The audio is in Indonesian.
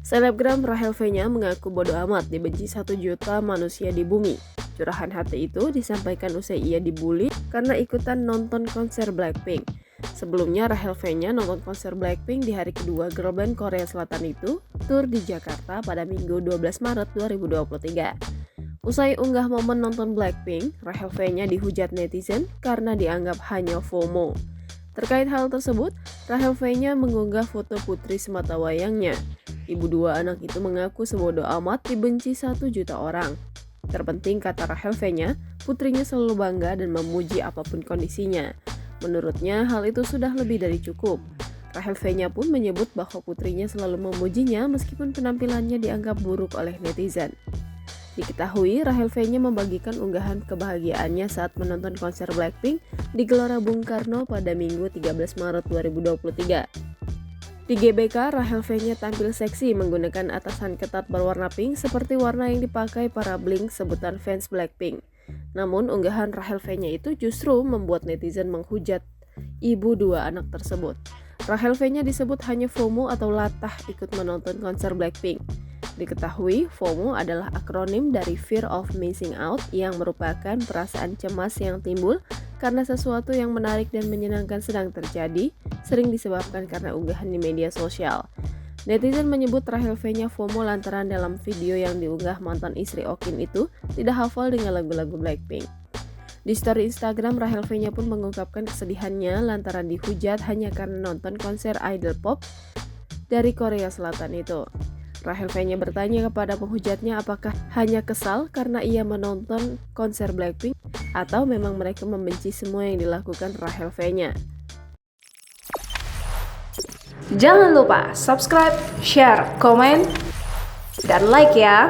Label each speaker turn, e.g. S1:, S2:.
S1: Selebgram Rachel V-nya mengaku bodo amat dibenci 1 juta manusia di bumi. Curahan hati itu disampaikan usai ia dibully karena ikutan nonton konser Blackpink. Sebelumnya Rachel V-nya nonton konser Blackpink di hari kedua girl band Korea Selatan itu tur di Jakarta pada Minggu 12 Maret 2023. Usai unggah momen nonton Blackpink, Rachel V-nya dihujat netizen karena dianggap hanya FOMO. Terkait hal tersebut, Rachel V-nya mengunggah foto putri sematawayangnya. Ibu dua anak itu mengaku sebodo amat dibenci 1 juta orang. Terpenting, kata Rachel V-nya, putrinya selalu bangga dan memuji apapun kondisinya. Menurutnya, hal itu sudah lebih dari cukup. Rachel V-nya pun menyebut bahwa putrinya selalu memujinya meskipun penampilannya dianggap buruk oleh netizen. Diketahui, Rachel V-nya membagikan unggahan kebahagiaannya saat menonton konser Blackpink di Gelora Bung Karno pada Minggu 13 Maret 2023. Di GBK, Rachel V-nya tampil seksi menggunakan atasan ketat berwarna pink seperti warna yang dipakai para Blink sebutan fans Blackpink. Namun, unggahan Rachel V-nya itu justru membuat netizen menghujat ibu dua anak tersebut. Rachel V-nya disebut hanya FOMO atau latah ikut menonton konser Blackpink. Diketahui, FOMO adalah akronim dari Fear of Missing Out yang merupakan perasaan cemas yang timbul karena sesuatu yang menarik dan menyenangkan sedang terjadi, sering disebabkan karena unggahan di media sosial. Netizen menyebut Rachel V-nya FOMO lantaran dalam video yang diunggah mantan istri Okin itu tidak hafal dengan lagu-lagu Blackpink. Di story Instagram, Rachel V-nya pun mengungkapkan kesedihannya lantaran dihujat hanya karena nonton konser idol pop dari Korea Selatan itu. Rachel V-nya bertanya kepada penghujatnya apakah hanya kesal karena ia menonton konser Blackpink atau memang mereka membenci semua yang dilakukan Rachel V-nya.
S2: Jangan lupa subscribe, share, komen, dan like ya!